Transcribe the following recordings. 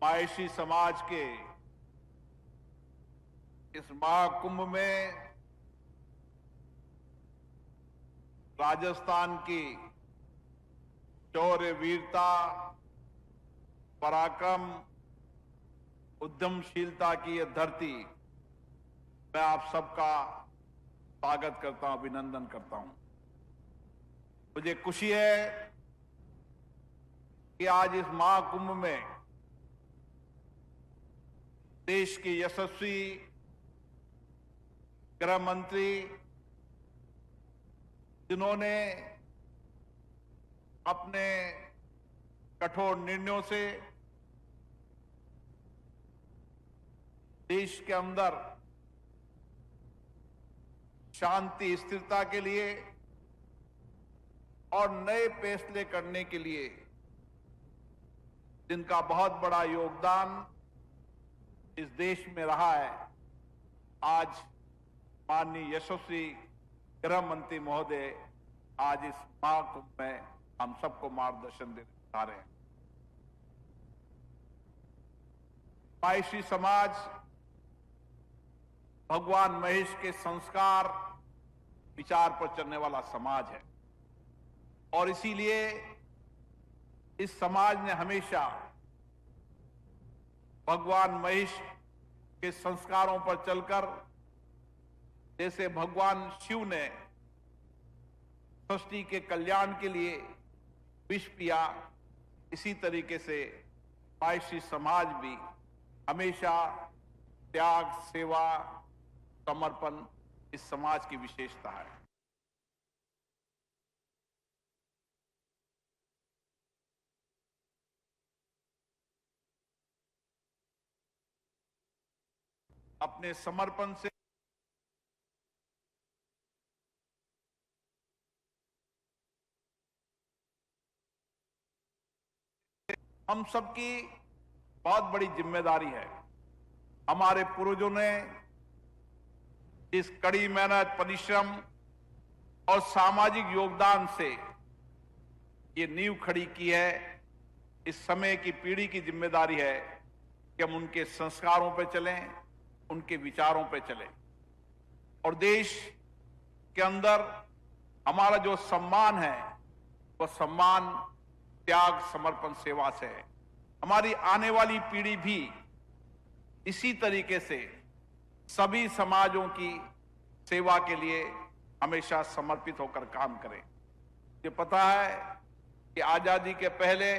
मायशी समाज के इस महाकुंभ में राजस्थान की शौर्य, वीरता, पराक्रम, उद्यमशीलता की यह धरती, मैं आप सबका स्वागत करता हूं, अभिनंदन करता हूं। मुझे खुशी है कि आज इस महाकुंभ में देश के यशस्वी गृह मंत्री, जिन्होंने अपने कठोर निर्णयों से देश के अंदर शांति, स्थिरता के लिए और नए फैसले करने के लिए जिनका बहुत बड़ा योगदान इस देश में रहा है, आज माननीय यशस्वी गृह मंत्री महोदय आज इस महाकुंभ में हम सबको मार्गदर्शन देने जा रहे हैं। मायशी समाज भगवान महेश के संस्कार, विचार पर चलने वाला समाज है और इसीलिए इस समाज ने हमेशा भगवान महेश के संस्कारों पर चलकर, जैसे भगवान शिव ने सृष्टि के कल्याण के लिए विष पिया, इसी तरीके से मायशी समाज भी हमेशा त्याग, सेवा, समर्पण इस समाज की विशेषता है। अपने समर्पण से हम सबकी बहुत बड़ी जिम्मेदारी है। हमारे पूर्वजों ने इस कड़ी मेहनत, परिश्रम और सामाजिक योगदान से ये नींव खड़ी की है। इस समय की पीढ़ी की जिम्मेदारी है कि हम उनके संस्कारों पर चलें, उनके विचारों पर चलें और देश के अंदर हमारा जो सम्मान है वह सम्मान त्याग, समर्पण, सेवा से है। हमारी आने वाली पीढ़ी भी इसी तरीके से सभी समाजों की सेवा के लिए हमेशा समर्पित होकर काम करें। ये पता है कि आजादी के पहले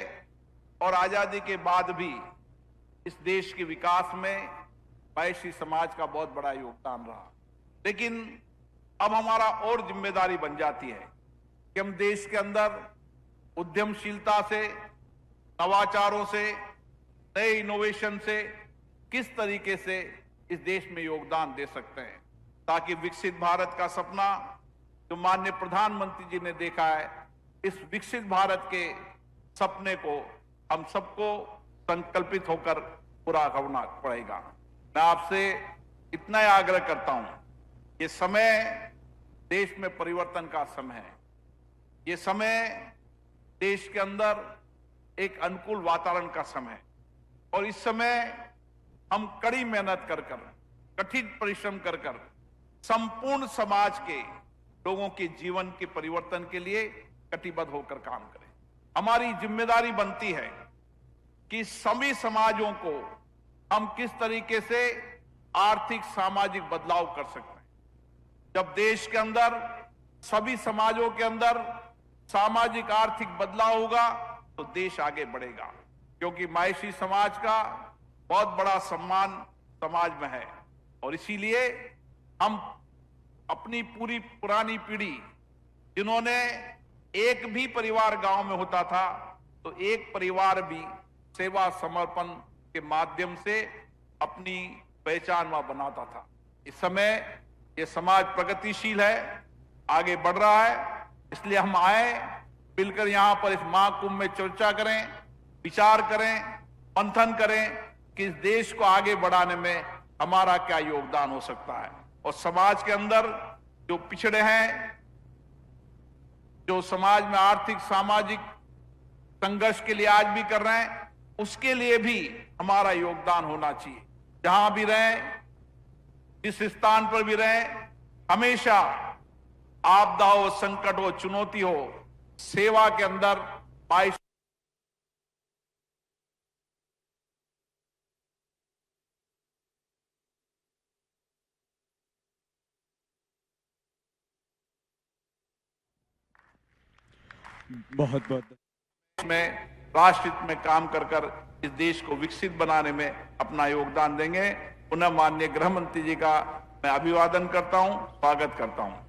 और आजादी के बाद भी इस देश के विकास में मायशी समाज का बहुत बड़ा योगदान रहा, लेकिन अब हमारा और जिम्मेदारी बन जाती है कि हम देश के अंदर उद्यमशीलता से, नवाचारों से, नए इनोवेशन से किस तरीके से इस देश में योगदान दे सकते हैं, ताकि विकसित भारत का सपना जो माननीय प्रधानमंत्री जी ने देखा है, इस विकसित भारत के सपने को हम सबको संकल्पित होकर पूरा करना पड़ेगा। मैं आपसे इतना ही आग्रह करता हूं, ये समय देश में परिवर्तन का समय है। ये समय देश के अंदर एक अनुकूल वातावरण का समय है और इस समय हम कड़ी मेहनत कर कर, कठिन परिश्रम कर कर संपूर्ण समाज के लोगों के जीवन के परिवर्तन के लिए कटिबद्ध होकर काम करें। हमारी जिम्मेदारी बनती है कि सभी समाजों को हम किस तरीके से आर्थिक, सामाजिक बदलाव कर सकते हैं। जब देश के अंदर, सभी समाजों के अंदर सामाजिक, आर्थिक बदलाव होगा तो देश आगे बढ़ेगा, क्योंकि मायशी समाज का बहुत बड़ा सम्मान समाज में है और इसीलिए हम अपनी पूरी पुरानी पीढ़ी, जिन्होंने एक भी परिवार गांव में होता था तो एक परिवार भी सेवा, समर्पण के माध्यम से अपनी पहचान वहां बनाता था। इस समय ये समाज प्रगतिशील है, आगे बढ़ रहा है, इसलिए हम आए मिलकर यहां पर इस महाकुंभ में चर्चा करें, विचार करें, मंथन करें कि इस देश को आगे बढ़ाने में हमारा क्या योगदान हो सकता है और समाज के अंदर जो पिछड़े हैं, जो समाज में आर्थिक, सामाजिक संघर्ष के लिए आज भी कर रहे हैं, उसके लिए भी हमारा योगदान होना चाहिए। जहां भी रहें, जिस स्थान पर भी रहें, हमेशा आपदा हो, संकट हो, चुनौती हो, सेवा के अंदर माई बहुत बहुत में राष्ट्र हित में काम कर कर इस देश को विकसित बनाने में अपना योगदान देंगे। पुनः माननीय गृह मंत्री जी का मैं अभिवादन करता हूं, स्वागत करता हूं।